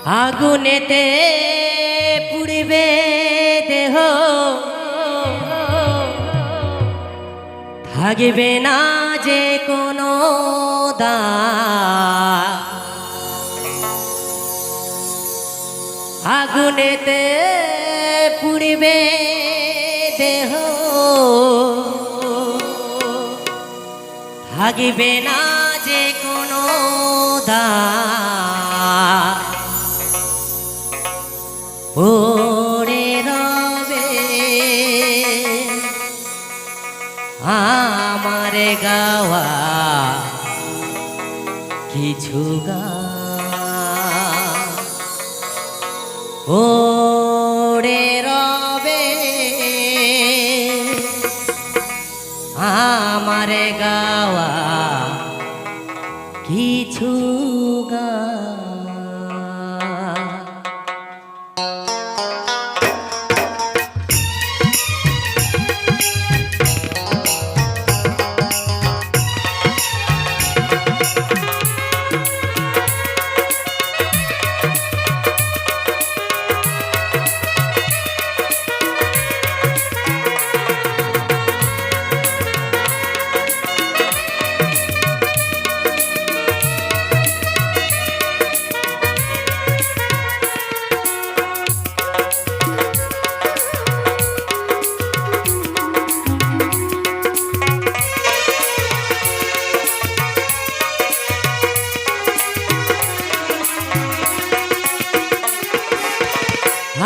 আগুনেতে পুড়বে দেহ, থাকবে না যে কোনো দাগ। আগুনেতে পুড়বে দেহ, থাকবে না যে কোনো দাগ। পড়ে রবে আমার গাওয়া কিছু গান, পড়ে রবে আমার গাওয়া কিছু গান।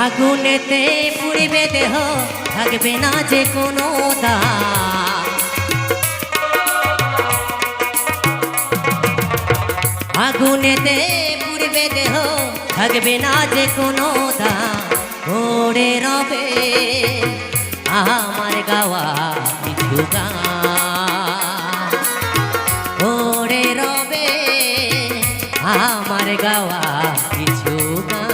আগুনেতে পুড়বে দেহ, থাকবে না যে কোনো দাগ। আগুনেতে পুড়বে দেহ, থাকবে না যে কোনো দাগ। পড়ে রবে আমার গাওয়া কিছু গান, পড়ে রবে আমার গাওয়া কিছু গান।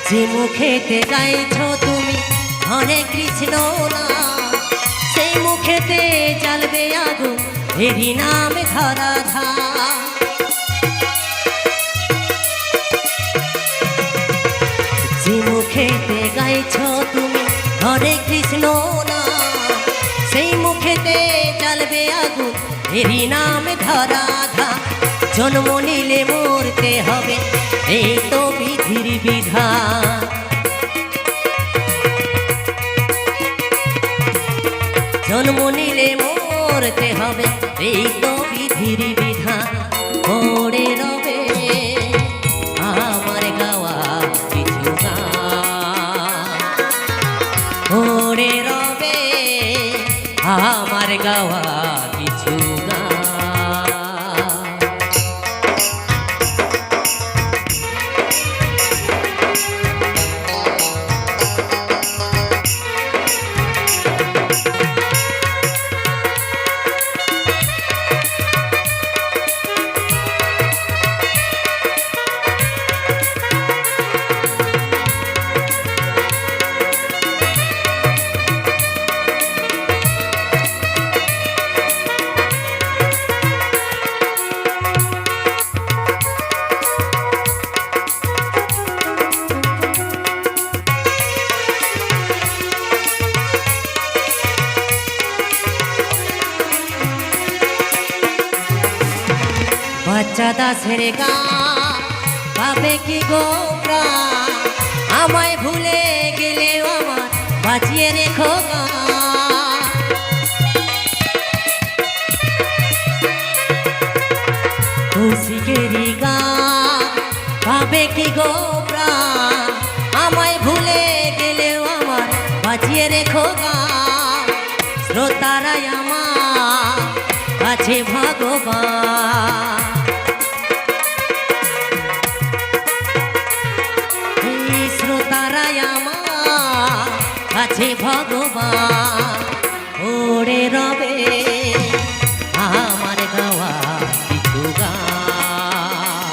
যে মুখেতে গাইছো তুমি হরে কৃষ্ণ নাম, সেই মুখেতে জ্বালবে আগুন এরই নাম ধরাধাম। যে মুখেতে গাইছো তুমি হরে কৃষ্ণ নাম, সেই মুখেতে জ্বালবে আগুন এরই নাম ধরাধাম। জন্ম নিলে মরতে হবে, এই তো বিধির বিধান। জন্ম নিলে মরতে হবে, এই তো বিধির বিধান। পড়ে রবে আমার গাওয়া কিছু গান, পড়ে রবে আমার গাওয়া কিছু গান। বাচ্চা দাসের গা পাবে কি গো প্রাণ, আমায় ভুলে গেলেও আমার বাঁচিয়ে রেখো গা। কৌশিকেরই গা পাবে কি গো প্রাণ, আমায় ভুলে গেলেও আমার বাঁচিয়ে রেখো গা। শ্রোতারাই আমার আছে ভগবান। এই শ্রোতারাই আমার আছে ভগবান। ওরে রবে আমার গাওয়া কিছু গান,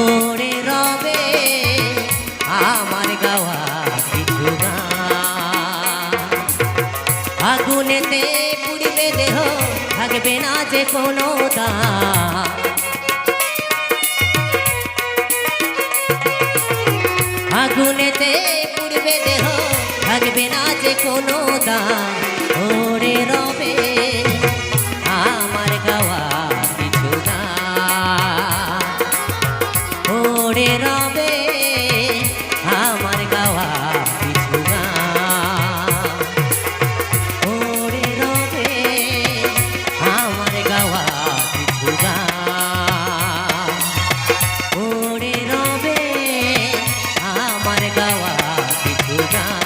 ওরে রবে আমার গাওয়া কিছু গান। আগুনেতে পুড়িবে দেহ, থাকবে না যে কোনো দাম। আগুনেতে পুড়বে দেহ, থাকবে না যে কোনো দাম। ওরে রবে আমার গাওয়া কিছু গান, ওরে রবে আমার গাওয়া কিছু গান, ওরে রবে আমার গাওয়া কিছু গান, ওরে রবে আমার গাওয়া কিছু গান,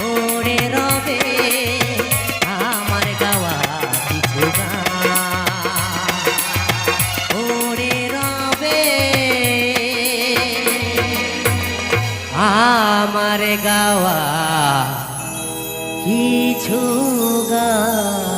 ওরে রবে আমার গাওয়া কিছু গান, ওরে রবে আমার গাওয়া কিছু গান।